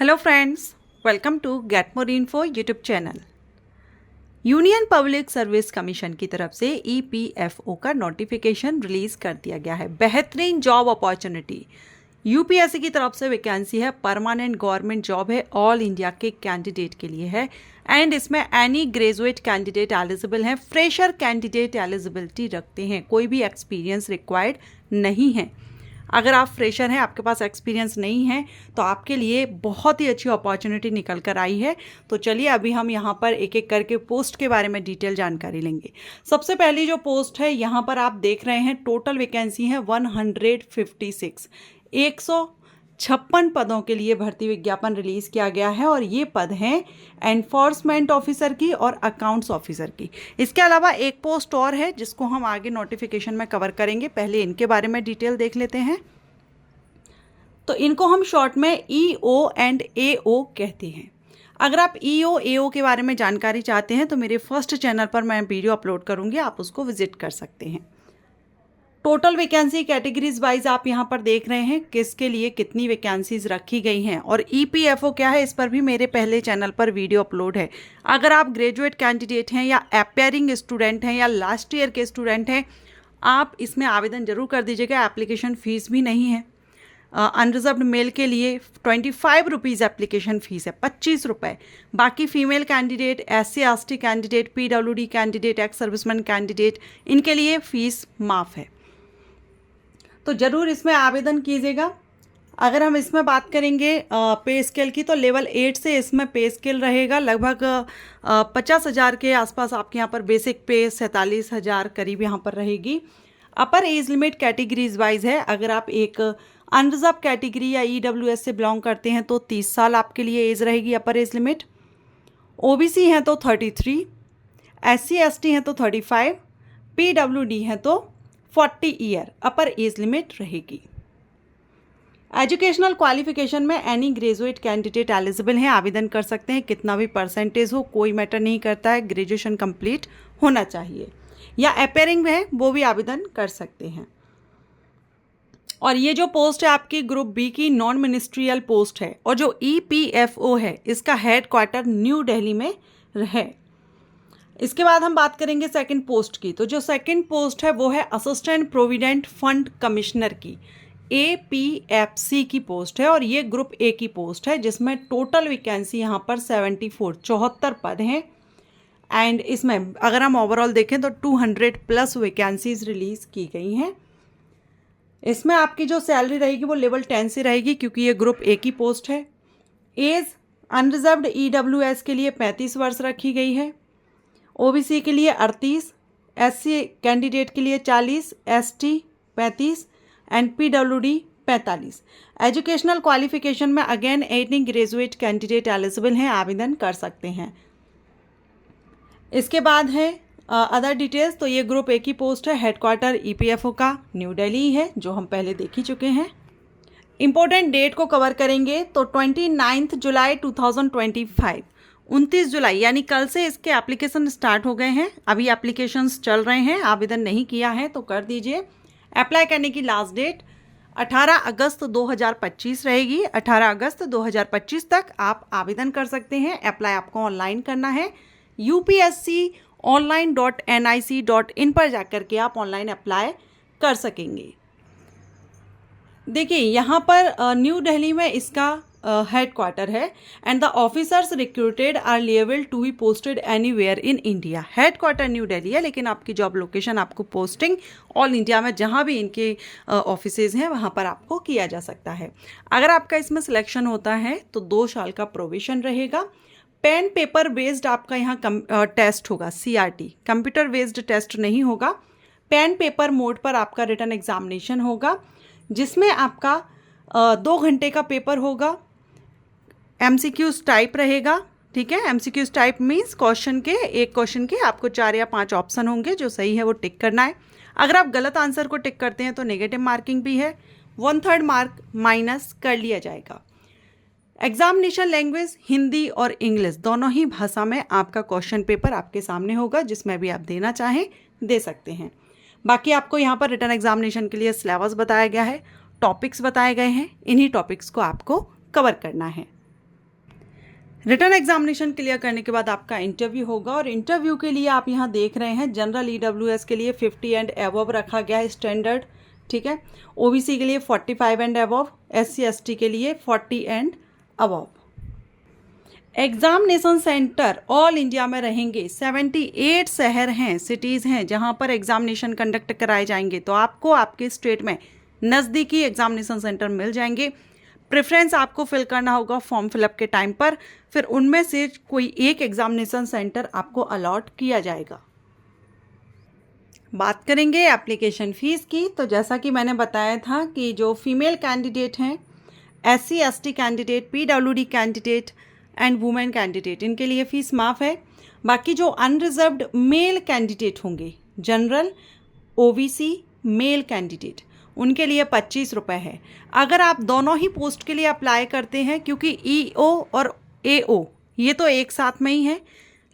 Hello friends, welcome to get more info YouTube channel. Union public service commission की तरफ से EPFO का notification release कर दिया गया है। बेहतरीन जॉब अपॉर्चुनिटी यूपीएससी की तरफ से वैकेंसी है, परमानेंट गवर्नमेंट जॉब है, ऑल इंडिया के कैंडिडेट के लिए है एंड इसमें एनी ग्रेजुएट कैंडिडेट एलिजिबल हैं, फ्रेशर कैंडिडेट एलिजिबिलिटी रखते हैं, कोई भी एक्सपीरियंस रिक्वायर्ड नहीं है। अगर आप फ्रेशर हैं, आपके पास एक्सपीरियंस नहीं है, तो आपके लिए बहुत ही अच्छी अपॉर्चुनिटी निकल कर आई है। तो चलिए अभी हम यहाँ पर एक एक करके पोस्ट के बारे में डिटेल जानकारी लेंगे। सबसे पहली जो पोस्ट है यहाँ पर आप देख रहे हैं, टोटल वैकेंसी है 156, 156 पदों के लिए भर्ती विज्ञापन रिलीज किया गया है और ये पद हैं एनफोर्समेंट ऑफिसर की और अकाउंट्स ऑफिसर की। इसके अलावा एक पोस्ट और है जिसको हम आगे नोटिफिकेशन में कवर करेंगे, पहले इनके बारे में डिटेल देख लेते हैं। तो इनको हम शॉर्ट में EO एंड AO कहते हैं। अगर आप EO AO के बारे में जानकारी चाहते हैं तो मेरे फर्स्ट चैनल पर मैं वीडियो अपलोड करूंगी, आप उसको विजिट कर सकते हैं। टोटल वैकेंसी कैटेगरीज वाइज आप यहाँ पर देख रहे हैं किसके लिए कितनी वैकेंसीज रखी गई हैं और EPFO क्या है, इस पर भी मेरे पहले चैनल पर वीडियो अपलोड है। अगर आप ग्रेजुएट कैंडिडेट हैं या एपियरिंग स्टूडेंट हैं या लास्ट ईयर के स्टूडेंट हैं, आप इसमें आवेदन जरूर कर दीजिएगा। एप्लीकेशन फ़ीस भी नहीं है। अनरिजर्व्ड मेल के लिए 25 रुपीज़ एप्लीकेशन फ़ीस है, 25 रुपये। बाकी female candidate, SC ST candidate, PWD candidate, ex serviceman candidate, इनके लिए फ़ीस माफ़ है। तो ज़रूर इसमें आवेदन कीजिएगा। अगर हम इसमें बात करेंगे पे स्केल की, तो लेवल 8 से इसमें पे स्केल रहेगा लगभग 50,000 के आसपास आपके यहाँ पर बेसिक पे 47,000 करीब यहाँ पर रहेगी। अपर एज लिमिट कैटेगरीज वाइज है। अगर आप एक अनरिजर्व कैटेगरी या EWS से बिलोंग करते हैं तो 30 साल आपके लिए एज रहेगी अपर एज लिमिट। OBC हैं तो 33, SC ST हैं तो 35, PWD हैं तो 40 ईयर अपर एज लिमिट रहेगी। एजुकेशनल क्वालिफिकेशन में एनी ग्रेजुएट कैंडिडेट एलिजिबल हैं, आवेदन कर सकते हैं। कितना भी परसेंटेज हो कोई मैटर नहीं करता है, ग्रेजुएशन कंप्लीट होना चाहिए। या अपेयरिंग है वो भी आवेदन कर सकते हैं। और ये जो पोस्ट है आपकी ग्रुप B की नॉन मिनिस्ट्रियल पोस्ट है और जो EPFO है इसका हेड क्वार्टर न्यू दिल्ली में है। इसके बाद हम बात करेंगे सेकंड पोस्ट की। तो जो सेकंड पोस्ट है वो है असिस्टेंट प्रोविडेंट फंड कमिश्नर की, APFC की पोस्ट है और ये ग्रुप A की पोस्ट है जिसमें टोटल वैकेंसी यहाँ पर 74 पद हैं एंड इसमें अगर हम ओवरऑल देखें तो 200+ वैकेंसीज रिलीज की गई हैं। इसमें आपकी जो सैलरी रहेगी वो लेवल 10 से रहेगी क्योंकि ये ग्रुप A की पोस्ट है। एज अनरिजर्व्ड EWS के लिए 35 वर्ष रखी गई है, OBC के लिए 38, SC कैंडिडेट के लिए 40, ST 35 and PWD 45। Educational qualification में again any graduate candidate eligible हैं, आवेदन कर सकते हैं। इसके बाद है अदर डिटेल्स। तो ये ग्रुप A की पोस्ट है, हेडक्वार्टर EPFO का न्यू दिल्ली है जो हम पहले देख ही चुके हैं। इंपॉर्टेंट डेट को कवर करेंगे तो 29 जुलाई 2025, 29 जुलाई यानी कल से इसके एप्लीकेशन स्टार्ट हो गए हैं। अभी एप्लीकेशंस चल रहे हैं, आवेदन नहीं किया है तो कर दीजिए। अप्लाई करने की लास्ट डेट 18 अगस्त 2025 रहेगी। 18 अगस्त 2025 तक आप आवेदन कर सकते हैं। अप्लाई आपको ऑनलाइन करना है। upsconline.nic.in पर जाकर के आप ऑनलाइन अप्लाई कर सकेंगे। देखिए यहाँ पर न्यू दिल्ली में इसका हेड क्वार्टर है and the officers recruited are लेवल to be posted anywhere in India. Headquarter New Delhi है लेकिन आपकी जॉब लोकेशन, आपको पोस्टिंग ऑल इंडिया में जहाँ भी इनके ऑफिसेज हैं वहाँ पर आपको किया जा सकता है। अगर आपका इसमें सिलेक्शन होता है तो 2 साल का प्रोबेशन रहेगा। पेन पेपर बेस्ड आपका यहाँ टेस्ट होगा, CRT, कंप्यूटर बेस्ड टेस्ट नहीं होगा। पेन पेपर मोड पर आपका रिटन एग्जामिनेशन होगा जिसमें आपका 2 घंटे का पेपर होगा। MCQs टाइप रहेगा, ठीक है। MCQs टाइप मीन्स एक क्वेश्चन के आपको 4 या 5 ऑप्शन होंगे, जो सही है वो टिक करना है। अगर आप गलत आंसर को टिक करते हैं तो नेगेटिव मार्किंग भी है, 1/3 मार्क माइनस कर लिया जाएगा। एग्जामिनेशन लैंग्वेज हिंदी और इंग्लिश दोनों ही भाषा में आपका क्वेश्चन पेपर आपके सामने होगा, जिसमें भी आप देना चाहें दे सकते हैं। बाकी आपको यहाँ पर रिटन एग्जामिनेशन के लिए सिलेबस बताया गया है, टॉपिक्स बताए गए हैं, इन्हीं टॉपिक्स को आपको कवर करना है। रिटर्न एग्जामिनेशन क्लियर करने के बाद आपका इंटरव्यू होगा और इंटरव्यू के लिए आप यहाँ देख रहे हैं जनरल EWS के लिए 50 एंड अबव रखा गया है स्टैंडर्ड, ठीक है। OBC के लिए 45 एंड अबव, SC ST के लिए 40 and above. Examination centre all India में रहेंगे, 78 शहर हैं, सिटीज़ हैं जहाँ पर एग्जामिनेशन कंडक्ट कराए जाएंगे। तो आपको आपके स्टेट में नज़दीकी एग्जामिनेशन सेंटर मिल जाएंगे। प्रेफरेंस आपको फिल करना होगा फॉर्म फिलअप के टाइम पर, फिर उनमें से कोई एक एग्जामिनेशन सेंटर आपको अलॉट किया जाएगा। बात करेंगे एप्लीकेशन फ़ीस की, तो जैसा कि मैंने बताया था कि जो फीमेल कैंडिडेट हैं, SC ST candidate, PWD candidate and women candidate, इनके लिए फ़ीस माफ़ है। बाकी जो अनरिजर्व्ड मेल कैंडिडेट होंगे, जनरल, OBC मेल कैंडिडेट, उनके लिए 25 रुपये है। अगर आप दोनों ही पोस्ट के लिए अप्लाई करते हैं, क्योंकि EO और AO ये तो एक साथ में ही है,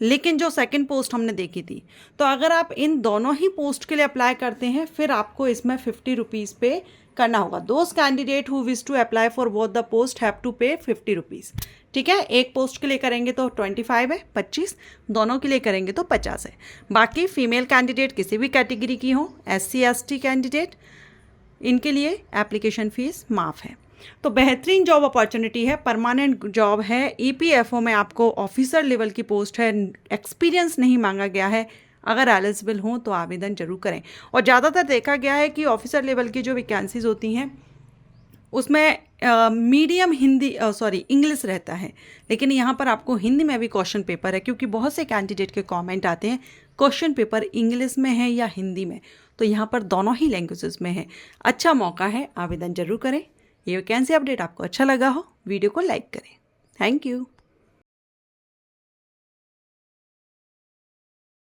लेकिन जो सेकंड पोस्ट हमने देखी थी, तो अगर आप इन दोनों ही पोस्ट के लिए अप्लाई करते हैं फिर आपको इसमें 50 रुपीज़ पे करना होगा। Those candidate who wish to apply for both the post have to pay 50 rupees, ठीक है। एक पोस्ट के लिए करेंगे तो 25 है, 25, दोनों के लिए करेंगे तो 50 है। बाकी फीमेल कैंडिडेट किसी भी कैटेगरी की हो, SC ST कैंडिडेट, इनके लिए एप्लीकेशन फ़ीस माफ़ है। तो बेहतरीन जॉब अपॉर्चुनिटी है, परमानेंट जॉब है, EPFO में आपको ऑफिसर लेवल की पोस्ट है, एक्सपीरियंस नहीं मांगा गया है। अगर एलिजिबल हों तो आवेदन जरूर करें। और ज़्यादातर देखा गया है कि ऑफिसर लेवल की जो वैकेंसीज होती हैं उसमें मीडियम हिंदी इंग्लिश रहता है, लेकिन यहाँ पर आपको हिंदी में भी क्वेश्चन पेपर है, क्योंकि बहुत से कैंडिडेट के कमेंट आते हैं क्वेश्चन पेपर इंग्लिश में है या हिंदी में, तो यहाँ पर दोनों ही लैंग्वेजेस में है। अच्छा मौका है, आवेदन जरूर करें। ये वैकेंसी अपडेट आपको अच्छा लगा हो, वीडियो को लाइक करें। Thank you.